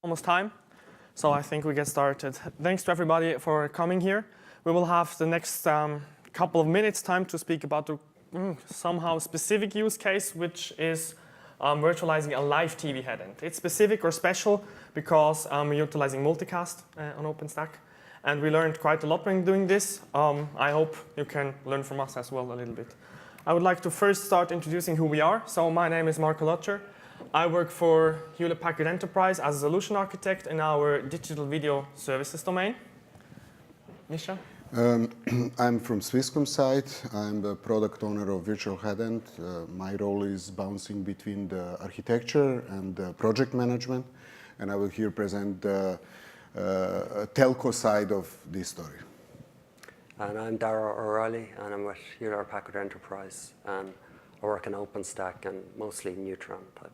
Almost time, so I think we get started. Thanks to everybody for coming here. We will have the next couple of minutes time to speak about the somehow specific use case, which is virtualizing a live TV headend. It's specific or special because we're utilizing multicast on OpenStack, and we learned quite a lot when doing this. I hope you can learn from us as well a little bit. I would like to first start introducing who we are. So my name is Marco Lotscher. I work for Hewlett-Packard Enterprise as a solution architect in our digital video services domain. Misha? I'm from Swisscom side. I'm the product owner of Virtual Headend. My role is bouncing between the architecture and the project management, and I will here present the telco side of this story. And I'm Darragh O'Reilly, and I'm with Hewlett-Packard Enterprise, and I work in OpenStack and mostly Neutron type.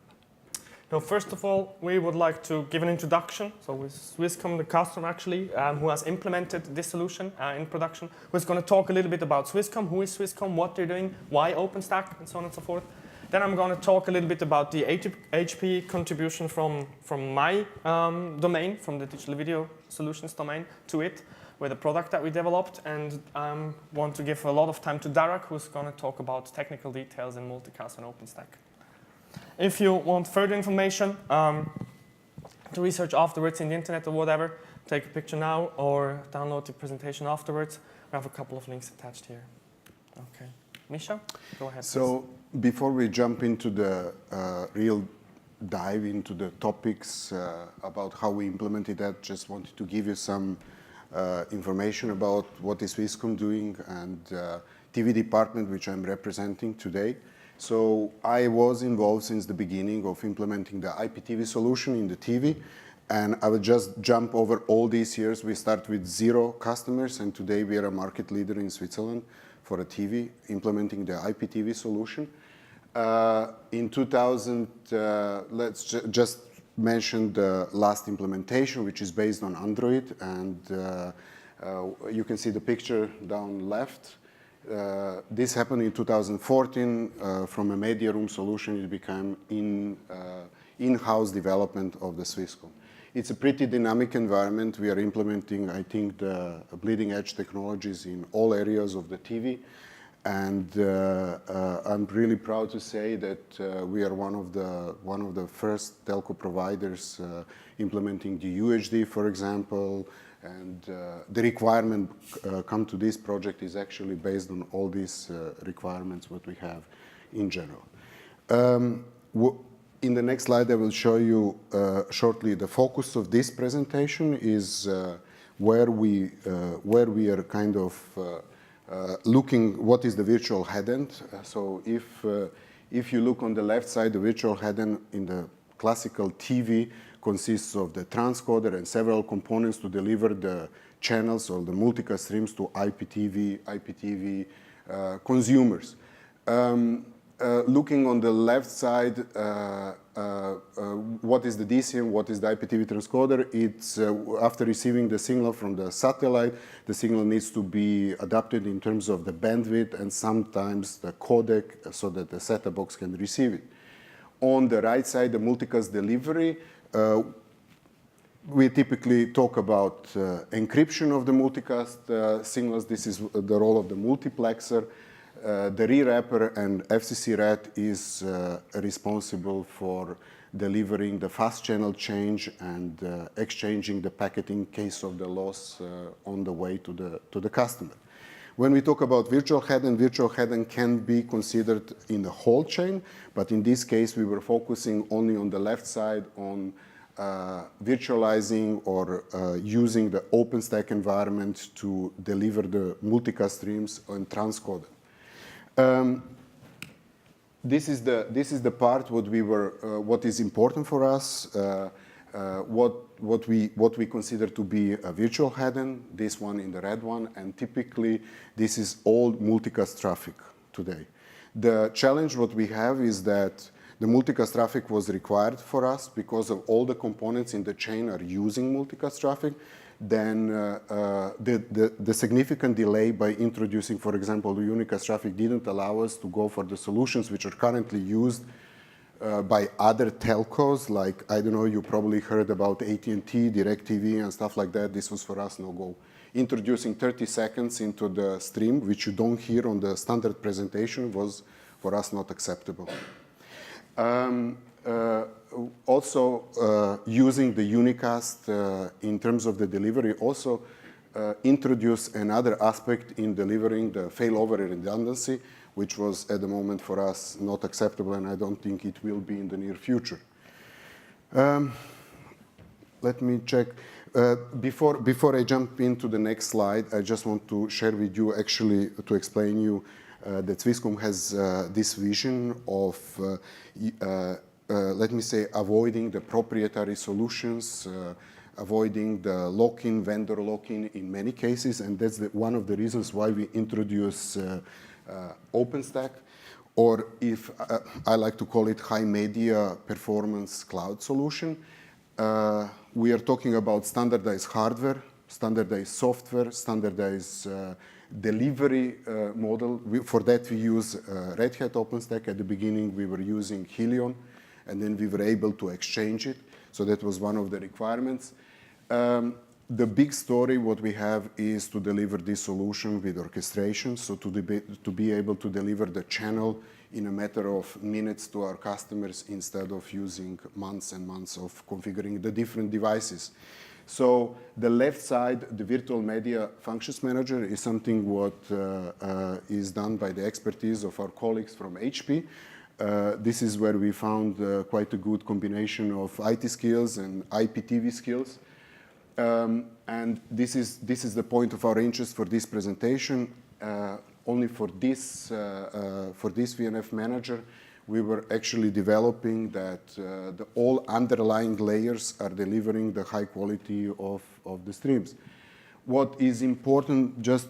Now, first of all, we would like to give an introduction. So with Swisscom, the customer actually, who has implemented this solution in production, who's going to talk a little bit about Swisscom, who is Swisscom, what they're doing, why OpenStack, and so on and so forth. Then I'm going to talk a little bit about the HP contribution from my domain, from the digital video solutions domain to it, with a product that we developed, and want to give a lot of time to Darragh, who's going to talk about technical details in multicast and OpenStack. If you want further information to research afterwards in the internet or whatever, take a picture now or download the presentation afterwards. We have a couple of links attached here. Okay, Misha, go ahead. So before we jump into the real dive into the topics about how we implemented that, just wanted to give you some information about what is Swisscom doing and TV department, which I'm representing today. So I was involved since the beginning of implementing the IPTV solution in the TV, and I will just jump over all these years. We start with 0 customers, and today we are a market leader in Switzerland for a TV, implementing the IPTV solution. In 2000, let's just mention the last implementation, which is based on Android, and you can see the picture down left. This happened in 2014. From a media room solution, it became in-house development of the Swisscom. It's a pretty dynamic environment. We are implementing, I think, the bleeding edge technologies in all areas of the TV. And I'm really proud to say that we are one of the first telco providers implementing the UHD, for example. And the requirement come to this project is actually based on all these requirements what we have in general. In the next slide, I will show you shortly the focus of this presentation is where we are kind of looking what is the virtual headend. So if you look on the left side, the virtual headend in the classical TV consists of the transcoder and several components to deliver the channels or the multicast streams to IPTV consumers. Looking on the left side, what is the DCM, what is the IPTV transcoder? It's after receiving the signal from the satellite, the signal needs to be adapted in terms of the bandwidth and sometimes the codec so that the set-top box can receive it. On the right side, the multicast delivery, we typically talk about encryption of the multicast signals. This is the role of the multiplexer. The rewrapper and FCC RAT is responsible for delivering the fast channel change and exchanging the packet in case of the loss on the way to the customer. When we talk about virtual headend can be considered in the whole chain, but in this case we were focusing only on the left side on virtualizing or using the OpenStack environment to deliver the multicast streams on transcoder. This is the part what is important for us. What we consider to be a virtual headend, this one in the red one, and typically this is all multicast traffic today. The challenge what we have is that the multicast traffic was required for us because of all the components in the chain are using multicast traffic. Then the significant delay by introducing, for example, the Unicast traffic didn't allow us to go for the solutions which are currently used by other telcos, like, I don't know, you probably heard about AT&T, DirecTV, and stuff like that. This was for us no-go. Introducing 30 seconds into the stream, which you don't hear on the standard presentation, was for us not acceptable. Also, using the Unicast in terms of the delivery also introduced another aspect in delivering the failover redundancy, which was at the moment for us not acceptable, and I don't think it will be in the near future. Let me check. Before I jump into the next slide, I just want to share with you, actually, to explain you that Swisscom has this vision of, let me say, avoiding the proprietary solutions, avoiding the lock-in, vendor lock-in in many cases, and that's one of the reasons why we introduce OpenStack, or if I like to call it high media performance cloud solution. We are talking about standardized hardware, standardized software, standardized delivery model. For that we use Red Hat OpenStack. At the beginning we were using Helion, and then we were able to exchange it. So that was one of the requirements. The big story what we have is to deliver this solution with orchestration, so to be able to deliver the channel in a matter of minutes to our customers instead of using months and months of configuring the different devices. So the left side, the virtual media functions manager, is something what is done by the expertise of our colleagues from HP. This is where we found quite a good combination of IT skills and IPTV skills. And this is the point of our interest for this presentation. Only for this VNF manager, we were actually developing that all underlying layers are delivering the high quality of the streams. What is important just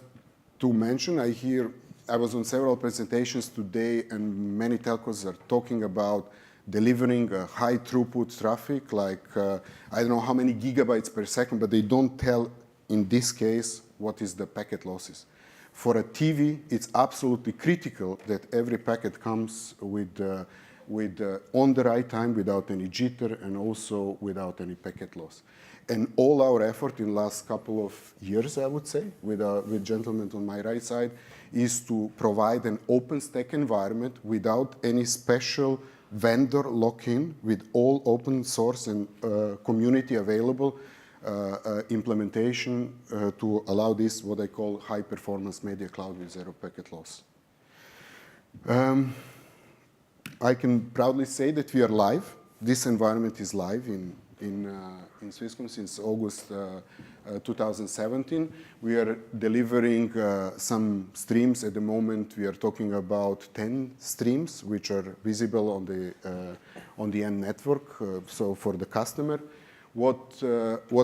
to mention, I was on several presentations today, and many telcos are talking about delivering a high throughput traffic, like I don't know how many gigabytes per second, but they don't tell, in this case, what is the packet losses. For a TV, it's absolutely critical that every packet comes with on the right time, without any jitter, and also without any packet loss. And all our effort in the last couple of years, I would say, with gentlemen on my right side, is to provide an OpenStack environment without any special vendor lock-in, with all open source and community available implementation to allow this, what I call high performance media cloud with zero packet loss. I can proudly say that we are live. This environment is live in Swisscom since August 2017. We are delivering some streams. At the moment, we are talking about 10 streams, which are visible on the end network, so for the customer. What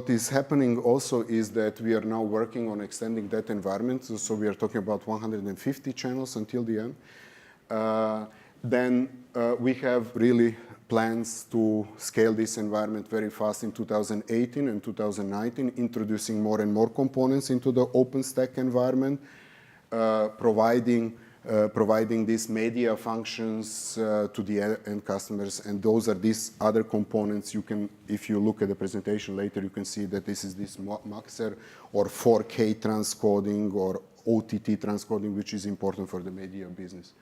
is happening also is that we are now working on extending that environment. So we are talking about 150 channels until the end. Then we have really plans to scale this environment very fast in 2018 and 2019, introducing more and more components into the OpenStack environment, providing these media functions to the end customers, and those are these other components. You can, if you look at the presentation later, you can see that this is this Maxer or 4K transcoding or OTT transcoding, which is important for the media business.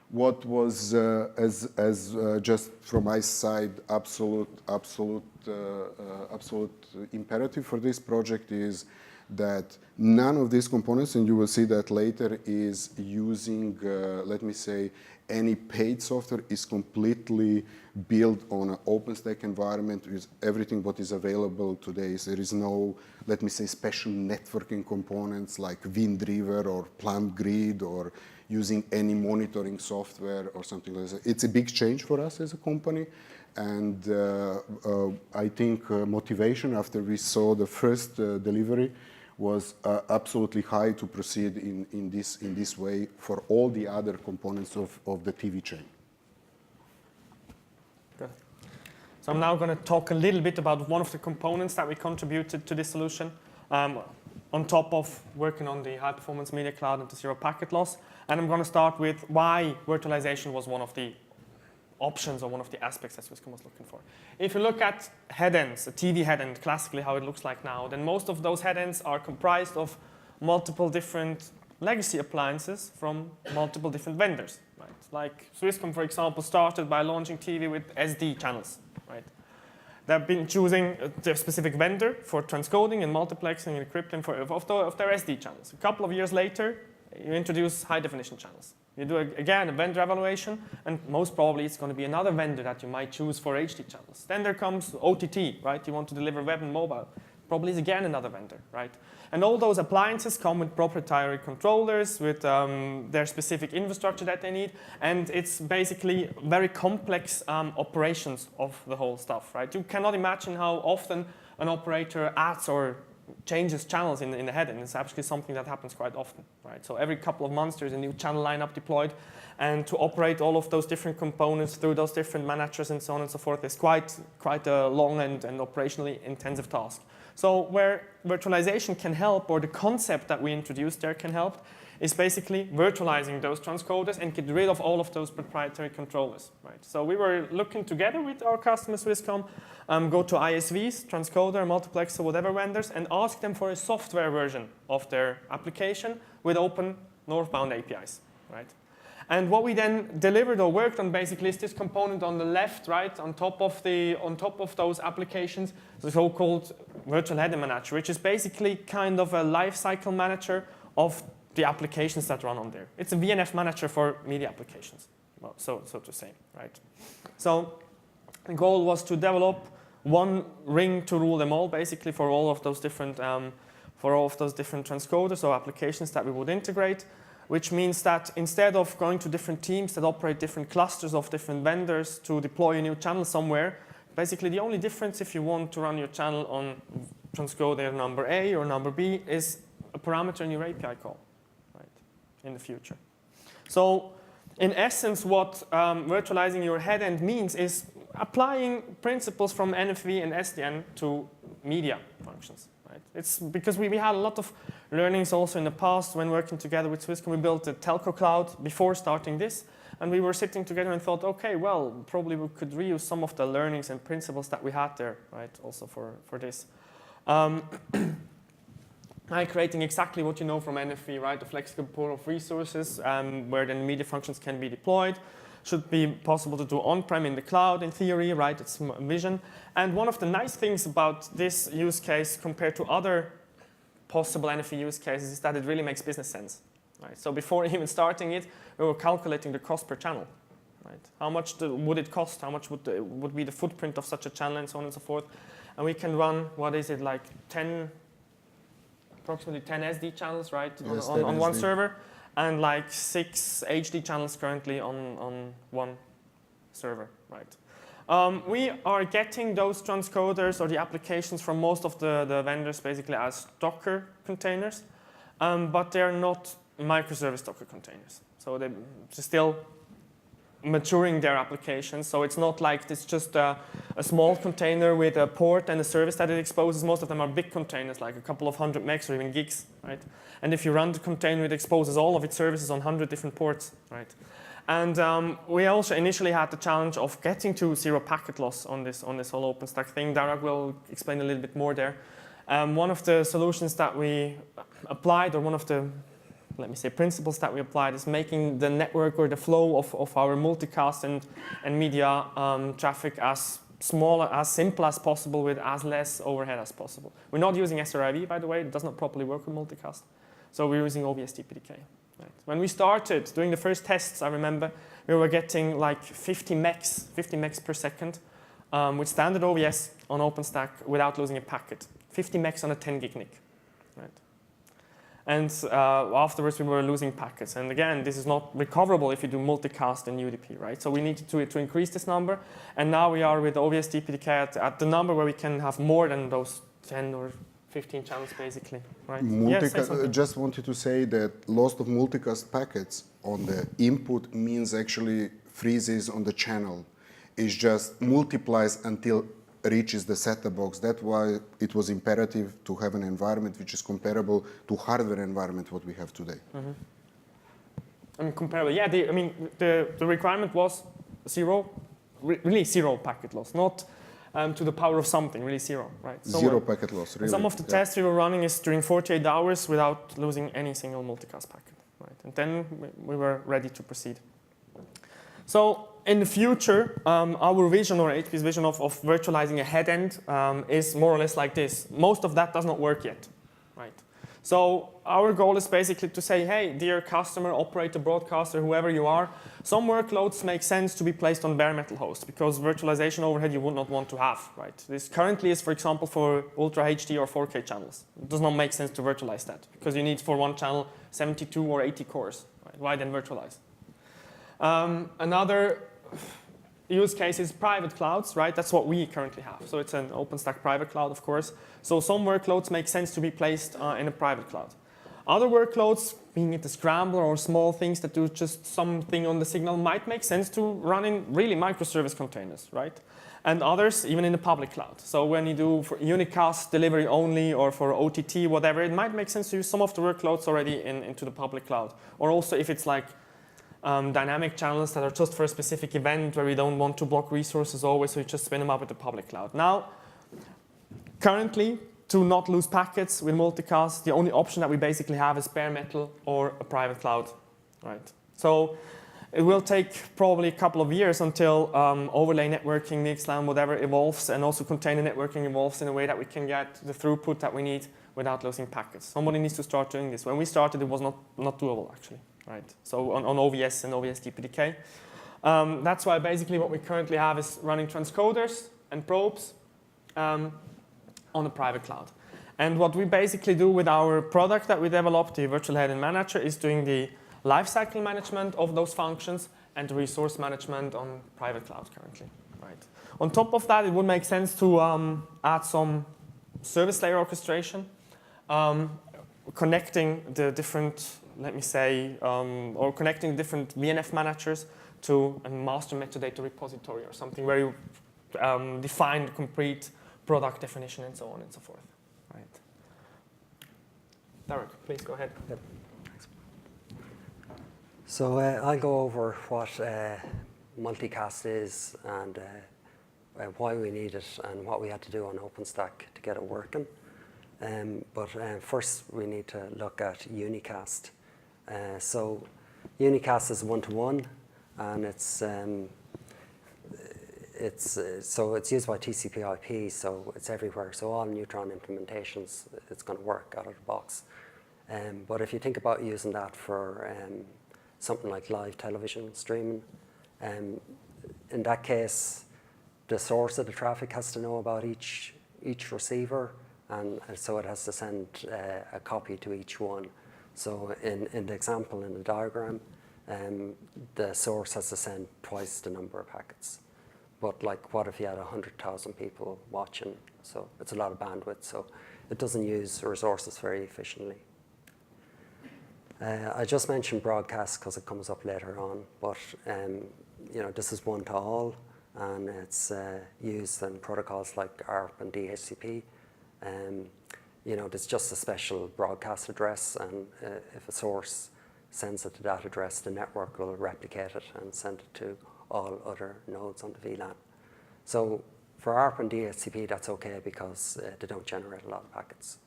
What was, just from my side, absolute imperative for this project is that none of these components, and you will see that later, is using, let me say, any paid software, is completely built on an OpenStack environment with everything what is available today. So there is no, let me say, special networking components like WindRiver or PlantGrid or using any monitoring software or something like that. It's a big change for us as a company. And I think motivation after we saw the first delivery was absolutely high to proceed in this way for all the other components of the TV chain. Good. So I'm now going to talk a little bit about one of the components that we contributed to this solution, on top of working on the high-performance media cloud and the zero packet loss. And I'm going to start with why virtualization was one of the options or one of the aspects that Swisscom was looking for. If you look at headends, a TV headend, classically how it looks like now, then most of those headends are comprised of multiple different legacy appliances from multiple different vendors. Right? Like Swisscom, for example, started by launching TV with SD channels. Right? They've been choosing their specific vendor for transcoding and multiplexing and encrypting of their SD channels. A couple of years later, you introduce high-definition channels. You do, again, a vendor evaluation, and most probably it's going to be another vendor that you might choose for HD channels. Then there comes OTT, right? You want to deliver web and mobile. Probably is again another vendor, right? And all those appliances come with proprietary controllers, with their specific infrastructure that they need, and it's basically very complex operations of the whole stuff, right? You cannot imagine how often an operator adds or changes channels in the head, and it's actually something that happens quite often, right? So every couple of months there's a new channel lineup deployed, and to operate all of those different components through those different managers and so on and so forth is quite a long and operationally intensive task. So where virtualization can help, or the concept that we introduced there can help, is basically virtualizing those transcoders and get rid of all of those proprietary controllers, right? So we were looking together with our customer Swisscom, go to ISVs, transcoder, multiplexer, whatever vendors, and ask them for a software version of their application with open northbound APIs, right? And what we then delivered or worked on basically is this component on the left, right, on top of those applications, the so-called virtual header manager, which is basically kind of a lifecycle manager of the applications that run on there. It's a VNF manager for media applications, well, so to say, right? So the goal was to develop one ring to rule them all, basically, for all of those different transcoders or applications that we would integrate, which means that instead of going to different teams that operate different clusters of different vendors to deploy a new channel somewhere, basically the only difference if you want to run your channel on transcoder number A or number B is a parameter in your API call, right, in the future. So in essence, what virtualizing your headend means is applying principles from NFV and SDN to media functions. Right? It's because we had a lot of learnings also in the past when working together with Swisscom. We built a telco cloud before starting this, and we were sitting together and thought, okay, well, probably we could reuse some of the learnings and principles that we had there, right, also for this. Creating exactly what you know from NFV, right, a flexible pool of resources where then media functions can be deployed. Should be possible to do on-prem in the cloud in theory, right? It's vision. And one of the nice things about this use case compared to other possible NFV use cases is that it really makes business sense, right? So before even starting it, we were calculating the cost per channel, right? How much would it cost? How much would be the footprint of such a channel and so on and so forth? And we can run, what is it, like approximately 10 SD channels, right, yes, on one server. And like 6 HD channels currently on one server, right? We are getting those transcoders or the applications from most of the vendors basically as Docker containers, but they're not microservice Docker containers. So they're still maturing their applications. So it's not like it's just a small container with a port and a service that it exposes. Most of them are big containers, like a couple of 100 megs or even gigs, right? And if you run the container, it exposes all of its services on 100 different ports, right? And we also initially had the challenge of getting to zero packet loss on this whole OpenStack thing. Darag will explain a little bit more there. One of the solutions that we applied, or one of the principles that we applied, is making the network or the flow of our multicast and media traffic as simple as possible with as less overhead as possible. We're not using SRIV, by the way. It does not properly work with multicast. So we're using OVS-DPDK. Right? When we started doing the first tests, I remember we were getting like 50 megs per second with standard OVS on OpenStack without losing a packet. 50 megs on a 10 gig NIC. Right? And afterwards, we were losing packets. And again, this is not recoverable if you do multicast and UDP, right? So we needed to increase this number. And now we are with OVS-DPDK at the number where we can have more than those 10 or 15 channels, basically, right? Yes, just wanted to say that loss of multicast packets on the input means actually freezes on the channel. It just multiplies until reaches the set-top box. That's why it was imperative to have an environment which is comparable to hardware environment what we have today. Mm-hmm. I mean, comparable. Yeah, the requirement was 0 really zero packet loss, not to the power of something, really zero, right? So Zero packet loss, really. some of the tests we were running is during 48 hours without losing any single multicast packet, right? And then we were ready to proceed. So in the future, our vision, or HP's vision of virtualizing a head end is more or less like this. Most of that does not work yet, right? So our goal is basically to say, hey, dear customer, operator, broadcaster, whoever you are, some workloads make sense to be placed on bare metal hosts because virtualization overhead you would not want to have, right? This currently is, for example, for Ultra HD or 4K channels. It does not make sense to virtualize that because you need for one channel 72 or 80 cores, right? Why then virtualize? Another use case is private clouds, right? That's what we currently have. So it's an OpenStack private cloud, of course. So some workloads make sense to be placed in a private cloud. Other workloads, being it a scrambler or small things that do just something on the signal, might make sense to run in really microservice containers, right? And others, even in the public cloud. So when you do for Unicast delivery only or for OTT, whatever, it might make sense to use some of the workloads already into the public cloud. Or also if it's like dynamic channels that are just for a specific event where we don't want to block resources always, so you just spin them up with the public cloud. Now, currently, to not lose packets with multicast, the only option that we basically have is bare metal or a private cloud, right? So it will take probably a couple of years until overlay networking, VXLAN, whatever evolves, and also container networking evolves in a way that we can get the throughput that we need without losing packets. Somebody needs to start doing this. When we started, it was not doable, actually. Right, so on OVS and OVS DPDK. That's why basically what we currently have is running transcoders and probes on a private cloud. And what we basically do with our product that we developed, the Virtual Headend Manager, is doing the lifecycle management of those functions and the resource management on private cloud currently. Right. On top of that, it would make sense to add some service layer orchestration, connecting the different, let me say, or connecting different VNF managers to a master metadata repository or something where you define the complete product definition and so on and so forth. Right. Derek, please go ahead. Yep. So I'll go over what multicast is and why we need it and what we had to do on OpenStack to get it working. But first we need to look at Unicast. So Unicast is one-to-one, and it's used by TCP/IP, so it's everywhere. So all Neutron implementations, it's going to work out of the box. But if you think about using that for something like live television streaming, in that case, the source of the traffic has to know about each receiver, and so it has to send a copy to each one. So in the example in the diagram, the source has to send twice the number of packets. But like, what if you had 100,000 people watching? So it's a lot of bandwidth, so it doesn't use resources very efficiently. I just mentioned broadcast because it comes up later on, but you know, this is one-to-all, and it's used in protocols like ARP and DHCP. You know, there's just a special broadcast address, and if a source sends it to that address, the network will replicate it and send it to all other nodes on the VLAN. So for ARP and DHCP, that's okay because they don't generate a lot of packets.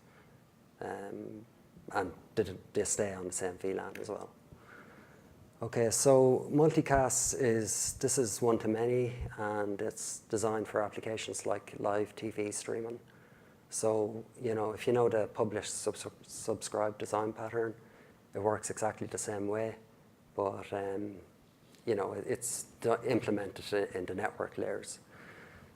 And they stay on the same VLAN as well. Okay, so multicast this is one-to-many, and it's designed for applications like live TV streaming. So, you know, if you know the publish subscribe design pattern, it works exactly the same way, but you know, it's implemented in the network layers.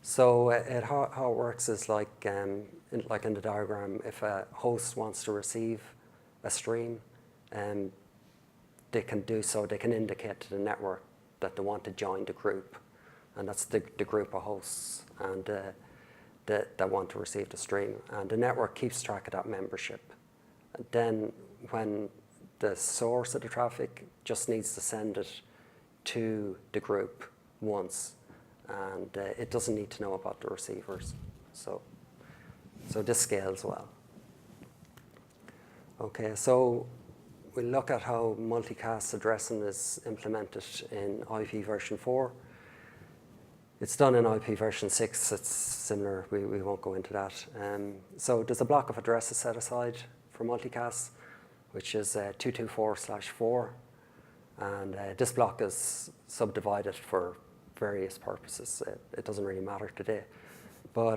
So how it works is like in the diagram, if a host wants to receive a stream, they can do so. They can indicate to the network that they want to join the group, and that's the group of hosts and that want to receive the stream. And the network keeps track of that membership. And then when the source of the traffic just needs to send it to the group once, and it doesn't need to know about the receivers. So this scales well. Okay, so we'll look at how multicast addressing is implemented in IV version 4. It's done in IP version 6. It's similar. We won't go into that. So there's a block of addresses set aside for multicast, which is 224/4. And this block is subdivided for various purposes. It doesn't really matter today. But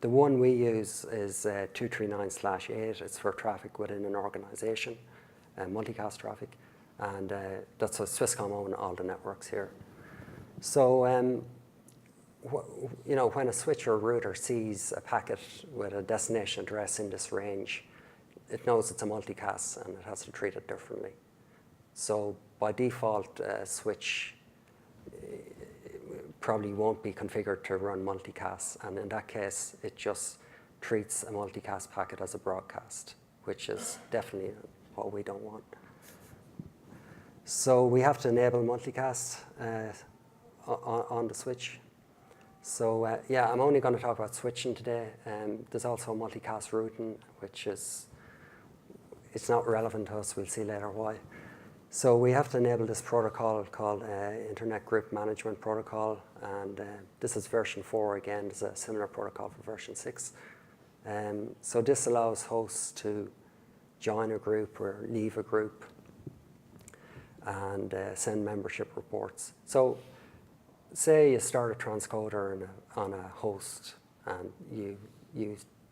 the one we use is 239/8. It's for traffic within an organization, multicast traffic. And that's a Swisscom own all the networks here. So, when a switch or router sees a packet with a destination address in this range, it knows it's a multicast and it has to treat it differently. So by default, a switch probably won't be configured to run multicast, and in that case, it just treats a multicast packet as a broadcast, which is definitely what we don't want. So we have to enable multicast on the switch. So yeah, I'm only going to talk about switching today. There's also multicast routing, which it's not relevant to us. We'll see later why. So we have to enable this protocol called Internet Group Management Protocol, and this is version 4 again. There's a similar protocol for version 6. So this allows hosts to join a group or leave a group and send membership reports. So say you start a transcoder on a host and you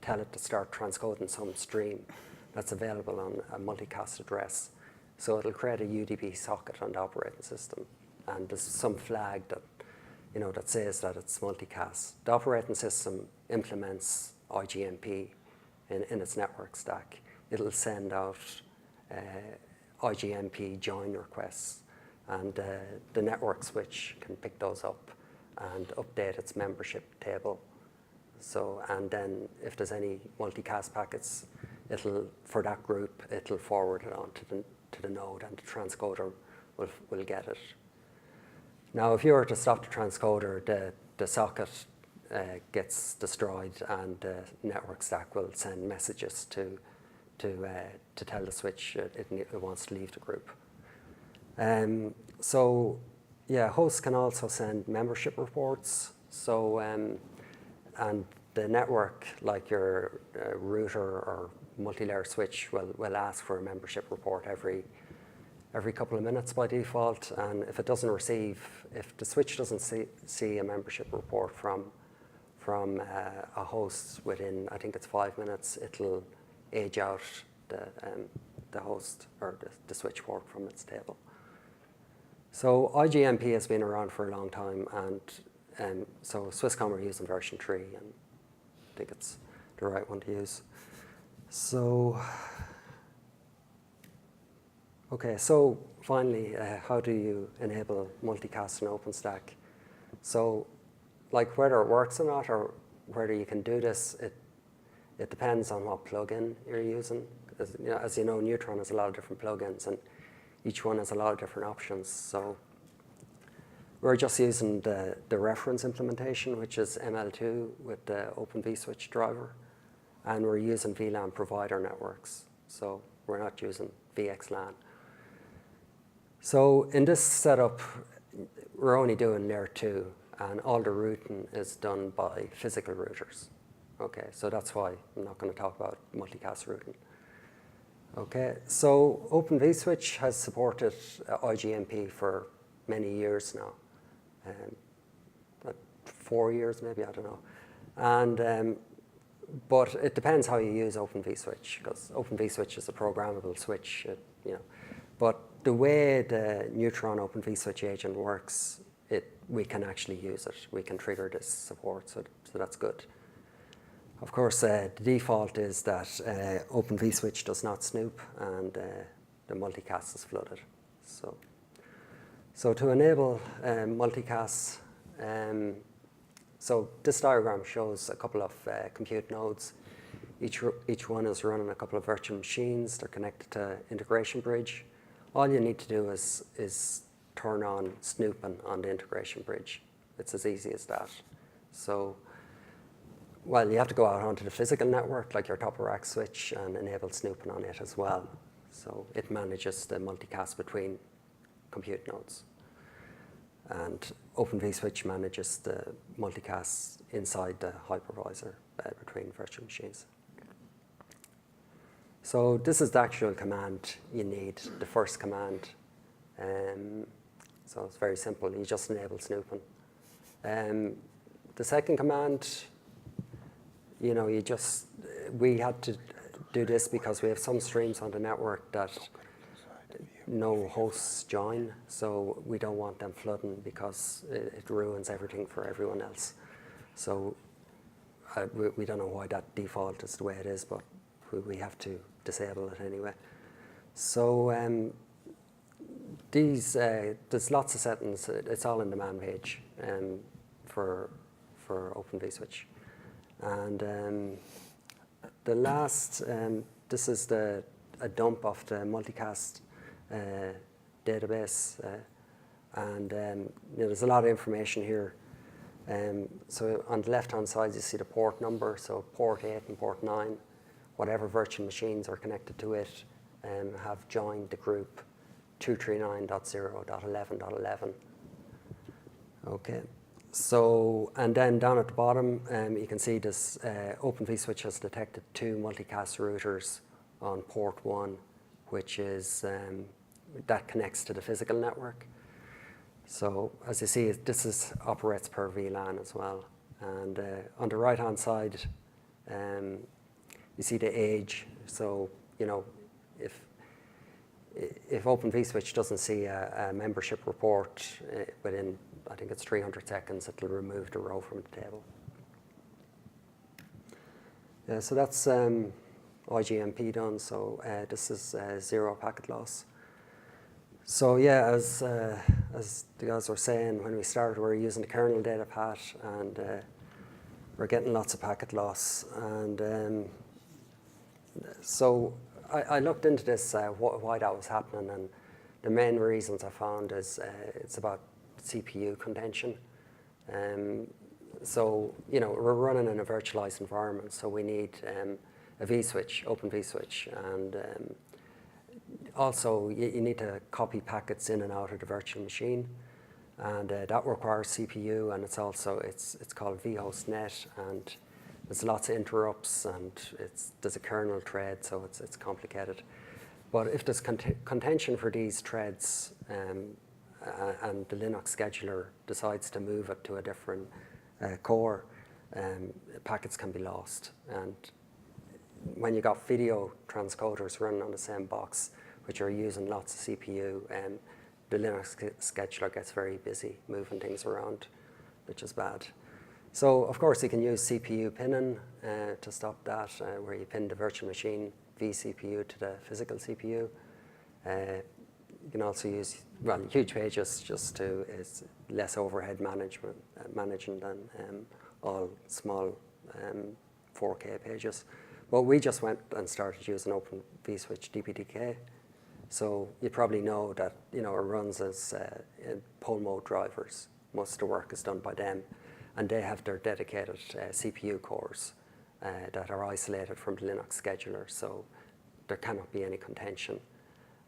tell it to start transcoding some stream that's available on a multicast address. So it'll create a UDP socket on the operating system, and there's some flag that that says that it's multicast. The operating system implements IGMP in its network stack. It'll send out IGMP join requests, and the network switch can pick those up and update its membership table. So, and then if there's any multicast packets, for that group, it'll forward it on to the node, and the transcoder will get it. Now, if you were to stop the transcoder, the socket gets destroyed, and the network stack will send messages to tell the switch it wants to leave the group. So, yeah, hosts can also send membership reports. So, and the network, like your router or multi-layer switch, will ask for a membership report every couple of minutes by default. And if the switch doesn't see a membership report from a host within, I think it's 5 minutes, it'll age out the host or the switch port from its table. So IGMP has been around for a long time, and so Swisscom are using version 3, and I think it's the right one to use. So, okay, so finally, how do you enable multicast in OpenStack? So, like whether it works or not, or whether you can do this, it depends on what plugin you're using. As you know, Neutron has a lot of different plugins, and each one has a lot of different options. So we're just using the reference implementation, which is ML2 with the Open vSwitch driver, and we're using VLAN provider networks. So we're not using VXLAN. So in this setup, we're only doing layer 2, and all the routing is done by physical routers. Okay, so that's why I'm not going to talk about multicast routing. Okay, so Open vSwitch has supported IGMP for many years now, 4 years maybe, I don't know. And but it depends how you use Open vSwitch, because Open vSwitch is a programmable switch, But the way the Neutron Open vSwitch agent works, we can actually use it. We can trigger this support, so that's good. Of course, the default is that Open vSwitch does not snoop, and the multicast is flooded. So to enable multicast, so this diagram shows a couple of compute nodes. Each one is running a couple of virtual machines. They're connected to integration bridge. All you need to do is turn on snooping on the integration bridge. It's as easy as that. So, well, you have to go out onto the physical network, like your top-of-rack switch, and enable snooping on it as well. So it manages the multicast between compute nodes. and Open vSwitch manages the multicast inside the hypervisor between virtual machines. So this is the actual command you need, the first command. So it's very simple, you just enable snooping. The second command, you know, we had to do this because we have some streams on the network that no hosts join, so we don't want them flooding because it ruins everything for everyone else. So we don't know why that default is the way it is, but we have to disable it anyway. So there's lots of settings. It's all in the man page for Open vSwitch. And the last, this is a dump of the multicast database, and you know, there's a lot of information here. So on the left-hand side, you see the port number, so port 8 and port 9, whatever virtual machines are connected to it have joined the group 239.0.11.11. Okay, so, and then down at the bottom, you can see this Open vSwitch has detected 2 multicast routers on port 1, which is, that connects to the physical network. So as you see, this operates per VLAN as well. And on the right-hand side, you see the age. So, you know, if Open vSwitch doesn't see a membership report within, I think it's 300 seconds, it'll remove the row from the table. So that's IGMP done. So this is 0 packet loss. So yeah, as the guys were saying, when we started, we were using the kernel data path, and we're getting lots of packet loss. And so I looked into this, why that was happening, and the main reasons I found is it's about CPU contention. So, you know, we're running in a virtualized environment, so we need a vSwitch, Open vSwitch, and also you need to copy packets in and out of the virtual machine, and that requires CPU, and it's called vhostnet, and there's lots of interrupts, and there's a kernel thread, so it's complicated. But if there's contention for these threads, and the Linux scheduler decides to move it to a different core, packets can be lost. And when you got video transcoders running on the same box, which are using lots of CPU, the Linux scheduler gets very busy moving things around, which is bad. So, of course, you can use CPU pinning to stop that, where you pin the virtual machine vCPU to the physical CPU. You can also use, well, huge pages is less overhead managing than all small 4K pages. But we just went and started using Open vSwitch DPDK. So you probably know that, you know, it runs as pole mode drivers. Most of the work is done by them, and they have their dedicated CPU cores that are isolated from the Linux scheduler, so there cannot be any contention.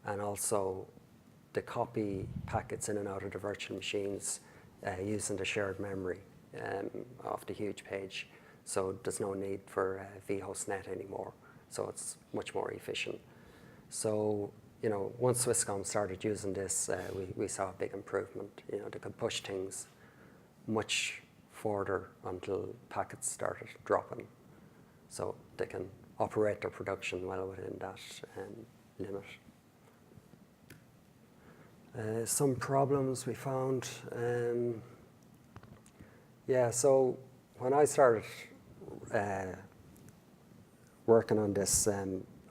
And also, they copy packets in and out of the virtual machines using the shared memory of the huge page. So there's no need for vhostnet anymore. So it's much more efficient. So, you know, once Swisscom started using this, we saw a big improvement. You know, they could push things much further until packets started dropping. So they can operate their production well within that limit. Some problems we found. Yeah, so when I started working on this,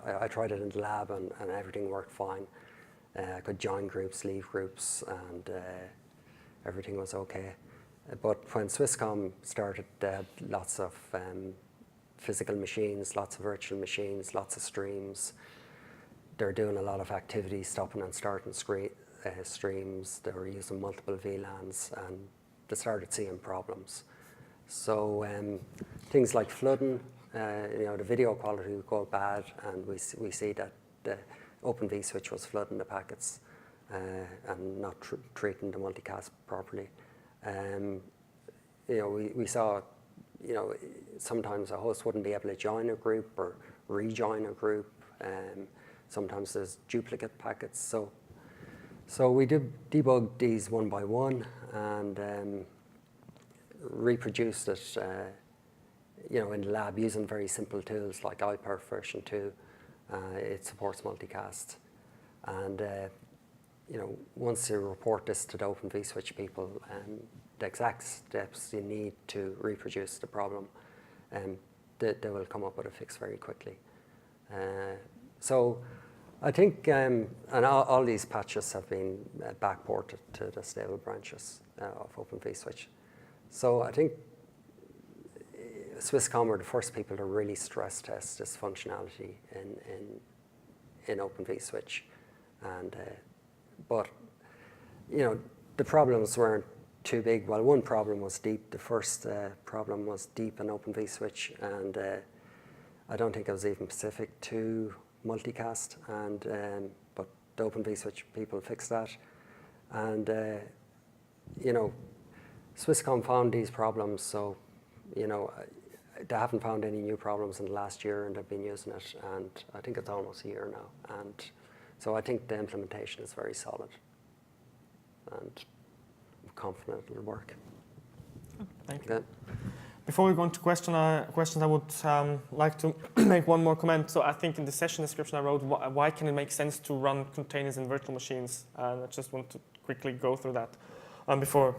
I tried it in the lab, and everything worked fine. I could join groups, leave groups, and everything was okay. But when Swisscom started, they had lots of physical machines, lots of virtual machines, lots of streams. They're doing a lot of activity, stopping and starting streams. They were using multiple VLANs, and they started seeing problems. So things like flooding, you know, the video quality would go bad, and we see that the Open vSwitch was flooding the packets and not treating the multicast properly. We saw, sometimes a host wouldn't be able to join a group or rejoin a group. Sometimes there's duplicate packets. So we did debug these one by one and reproduced it, in the lab using very simple tools like iPerf version 2. It supports multicast. And, once you report this to the Open vSwitch people, the exact steps you need to reproduce the problem, they will come up with a fix very quickly. So I think, and all these patches have been backported to the stable branches of Open vSwitch. So I think Swisscom were the first people to really stress test this functionality in Open vSwitch. And, but, the problems weren't too big. Well, one problem was deep. The first problem was deep in Open vSwitch, and I don't think it was even specific to multicast. And but the Open vSwitch people fixed that, and Swisscom found these problems. So they haven't found any new problems in the last year, and they've been using it, and I think it's almost a year now. And so I think the implementation is very solid, and I'm confident it'll work. Thank you. Before we go into questions, I would like to make one more comment. So I think in the session description I wrote, why can it make sense to run containers in virtual machines? And I just want to quickly go through that before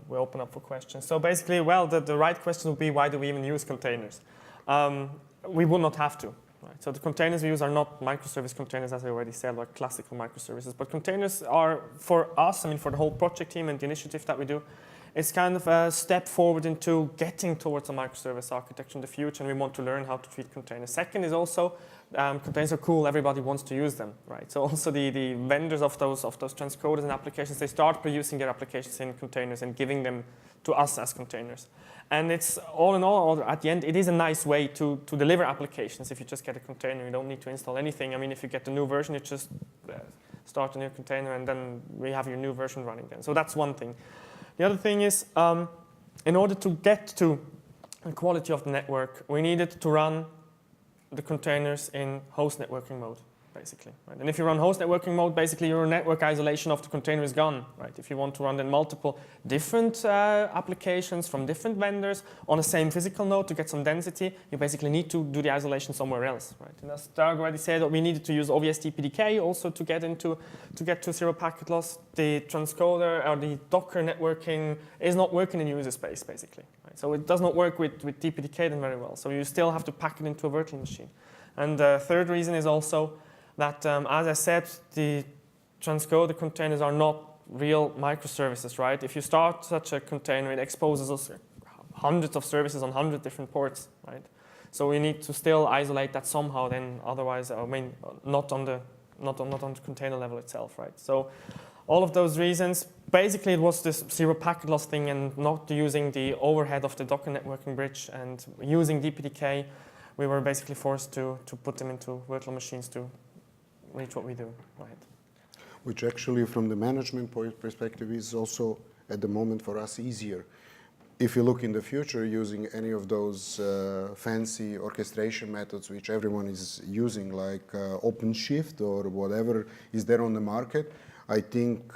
we open up for questions. So basically, the right question would be, why do we even use containers? We would not have to. Right. So the containers we use are not microservice containers, as I already said, like classical microservices. But containers are, for us, for the whole project team and the initiative that we do, it's kind of a step forward into getting towards a microservice architecture in the future, and we want to learn how to treat containers. Second is also, containers are cool, everybody wants to use them, right? So also the vendors of those transcoders and applications, they start producing their applications in containers and giving them to us as containers. And it's all in all, at the end, it is a nice way to deliver applications if you just get a container. You don't need to install anything. If you get the new version, you just start a new container, and then we have your new version running then. So that's one thing. The other thing is, in order to get to the quality of the network, we needed to run the containers in host networking mode, basically. Right? And if you run host networking mode, basically your network isolation of the container is gone. Right? If you want to run then multiple different applications from different vendors on the same physical node to get some density, you basically need to do the isolation somewhere else. Right? And as Doug already said, we needed to use OVS DPDK also to get to zero packet loss. The transcoder or the Docker networking is not working in user space, basically. Right? So it does not work with DPDK then very well. So you still have to pack it into a virtual machine. And the third reason is also that, as I said, the transcoder containers are not real microservices, right? If you start such a container, it exposes us hundreds of services on 100 different ports, right? So we need to still isolate that somehow. Then, otherwise, not on the container level itself, right? So, all of those reasons. Basically, it was this zero packet loss thing, and not using the overhead of the Docker networking bridge and using DPDK. We were basically forced to put them into virtual machines to reach what we do, right? Which actually, from the management perspective, is also at the moment for us easier. If you look in the future using any of those fancy orchestration methods which everyone is using, like OpenShift or whatever is there on the market, I think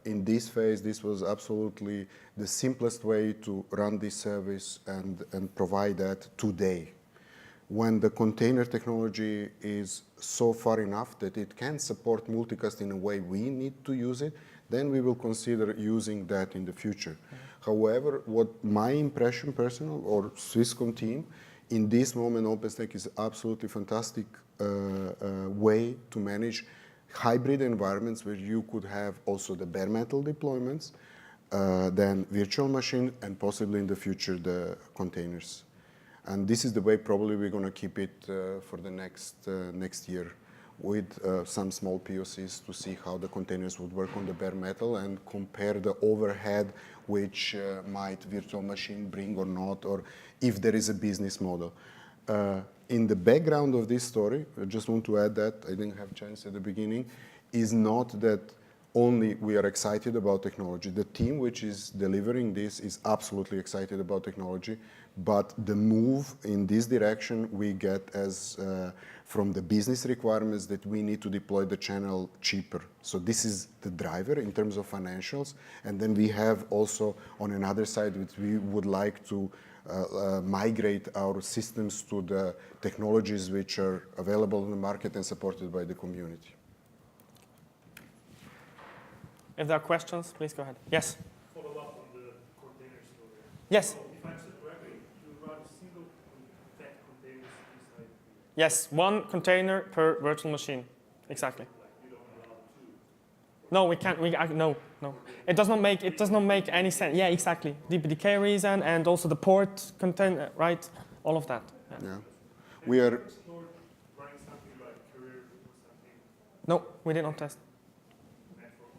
in this phase this was absolutely the simplest way to run this service and provide that today. When the container technology is so far enough that it can support multicast in a way we need to use it, then we will consider using that in the future. However, what my impression, personal or Swisscom team, in this moment OpenStack is absolutely fantastic way to manage hybrid environments where you could have also the bare metal deployments, then virtual machine, and possibly in the future the containers. And this is the way probably we're going to keep it for the next year, with some small POCs to see how the containers would work on the bare metal and compare the overhead which might virtual machine bring or not, or if there is a business model. In the background of this story, I just want to add that, I didn't have a chance at the beginning, is not that only we are excited about technology. The team which is delivering this is absolutely excited about technology, but the move in this direction we get as from the business requirements that we need to deploy the channel cheaper. So this is the driver in terms of financials. And then we have also on another side, which we would like to migrate our systems to the technologies which are available in the market and supported by the community. If there are questions, please go ahead. Yes? Follow up on the container story. Yes? So if I understood correctly, you run single tech containers inside. Yes, one container per virtual machine. Exactly. Like you don't allow two. No, we can't. No. It does not make any sense. Yeah, exactly. The decay reason and also the port container, right? All of that. Yeah. We are. Explored running something like career or something. No, we did not test. Network,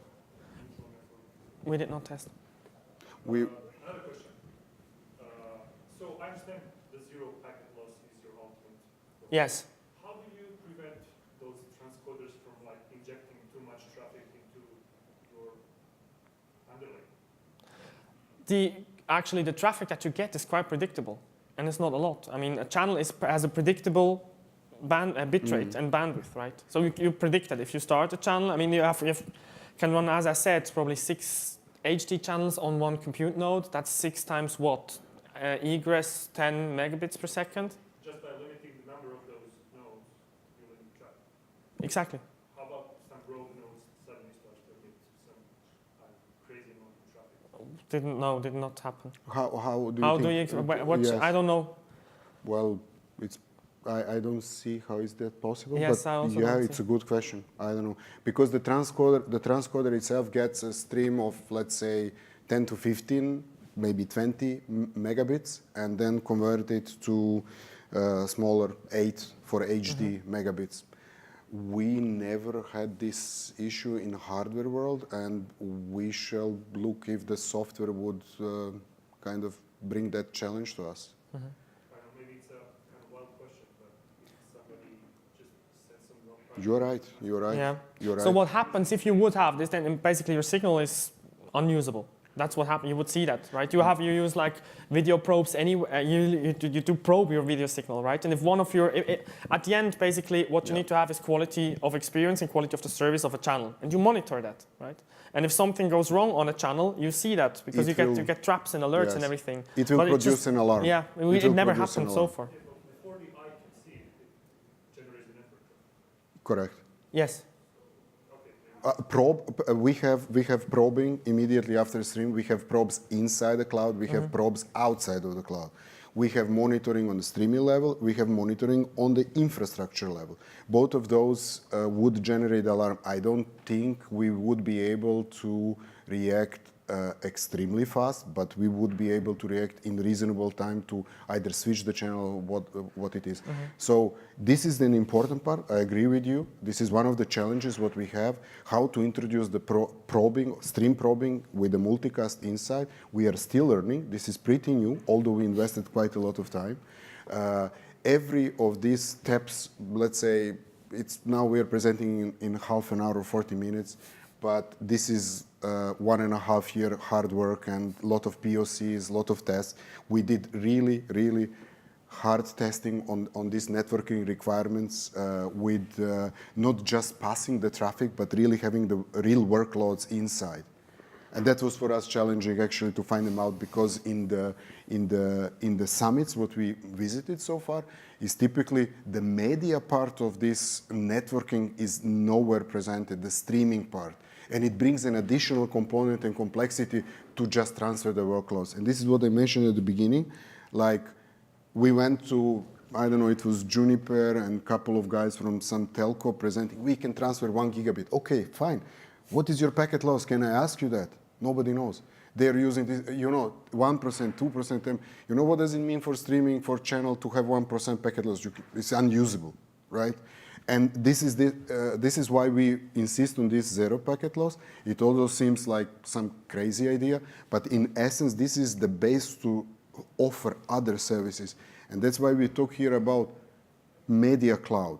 neutral network. We did not test. We. Another question. So I understand the zero packet loss is your ultimate goal. Yes. How do you prevent those transcoders from like injecting too much traffic into your underlay? Actually, the traffic that you get is quite predictable, and it's not a lot. I mean, a channel has a predictable bit rate and bandwidth, right? So you predict that if you start a channel. I mean, you can run, as I said, probably 6 HD channels on one compute node. That's 6 times what? Egress 10 megabits per second. Just by limiting the number of those nodes, you limit traffic. Exactly. How about some rogue nodes suddenly start to emit some crazy amount of traffic? Did not happen. How do you How think? do you? What? Yes. I don't know. Well, it's. I don't see how is that possible. Yes, but I also yeah, don't it's see. a good question. I don't know because the transcoder itself gets a stream of, let's say, 10 to 15, maybe 20 megabits, and then convert it to smaller 8 for HD megabits. We never had this issue in hardware world, and we shall look if the software would kind of bring that challenge to us. I don't know, maybe it's a kind of wild question, but if somebody just said some wrong parameters. You're right. You're right. Yeah. You're right. So what happens if you would have this? Then basically your signal is unusable. That's what happened. You would see that, right? You use like video probes anyway. You do probe your video signal, right? And if one of your at the end, basically, what you need to have is quality of experience and quality of the service of a channel, and you monitor that, right? And if something goes wrong on a channel, you see that because you get traps and alerts and everything. It will But produce an alarm. Yeah, it never happened so far. Yeah, but before the eye can see it, it generates the network traffic. Correct. Yes. We have probing immediately after stream. We have probes inside the cloud. We have probes outside of the cloud. We have monitoring on the streaming level. We have monitoring on the infrastructure level. Both of those would generate alarm. I don't think we would be able to react extremely fast, but we would be able to react in reasonable time to either switch the channel or what it is. So this is an important part. I agree with you. This is one of the challenges what we have, how to introduce the probing, stream probing with the multicast inside. We are still learning. This is pretty new, although we invested quite a lot of time. Every of these steps, let's say, it's now we are presenting in half an hour or 40 minutes, but this is 1.5 year hard work and a lot of POCs, a lot of tests. We did really, really hard testing on these networking requirements with not just passing the traffic, but really having the real workloads inside. And that was for us challenging actually to find them out, because in the summits what we visited so far is typically the media part of this networking is nowhere presented, the streaming part. And it brings an additional component and complexity to just transfer the workloads. And this is what I mentioned at the beginning. Like, we went to, I don't know, it was Juniper and a couple of guys from some telco presenting, we can transfer 1 gigabit. Okay, fine. What is your packet loss? Can I ask you that? Nobody knows. They're using this, 1%, 2%. You know what does it mean for streaming, for channel to have 1% packet loss? It's unusable, right? And this is why we insist on this zero packet loss. It also seems like some crazy idea, but in essence, this is the base to offer other services. And that's why we talk here about media cloud.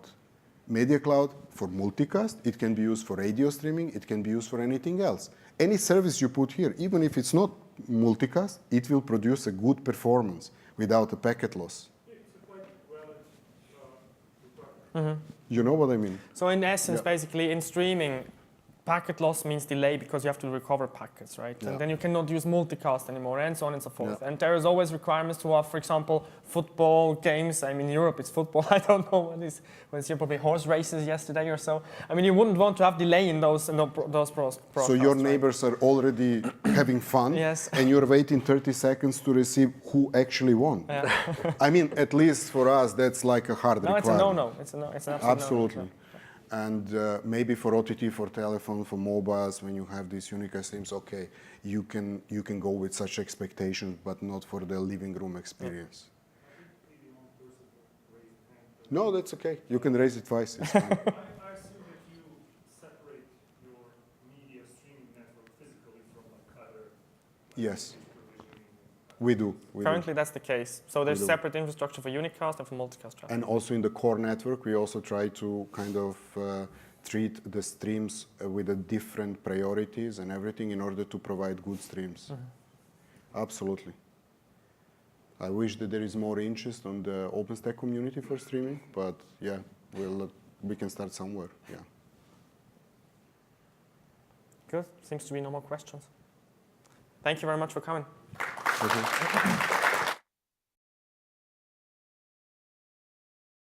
Media Cloud for multicast, it can be used for radio streaming, it can be used for anything else. Any service you put here, even if it's not multicast, it will produce a good performance without a packet loss. It's a quite valid requirement. You know what I mean? So in essence, Yeah. basically, in streaming, packet loss means delay because you have to recover packets, right? Yeah. And then you cannot use multicast anymore, and so on and so forth. And there is always requirements to have, for example, football games. I mean, in Europe, it's football. I don't know what is. Well, it's probably horse races yesterday or so. I mean, you wouldn't want to have delay in those broadcasts. So your right? neighbors are already having fun, Yes. and you're waiting 30 seconds to receive who actually won. Yeah. I mean, at least for us, that's like a hard No, requirement. it's a no-no. It's an absolute Absolutely. no-no. And maybe for OTT, for telephone, for mobiles, when you have these Unicast streams, okay, you can go with such expectations, but not for the living room experience. No, that's okay. You can raise it twice. It's fine. I assume that you separate your media streaming network physically from like other Yes, provisioning. we do. Currently, that's the case. So there's do. separate infrastructure for Unicast and for multicast traffic. And also in the core network, we also try to kind of treat the streams with the different priorities and everything in order to provide good streams. Absolutely. I wish that there is more interest on the OpenStack community for streaming, but yeah, we can start somewhere. Yeah. Good. Seems to be no more questions. Thank you very much for coming. Okay.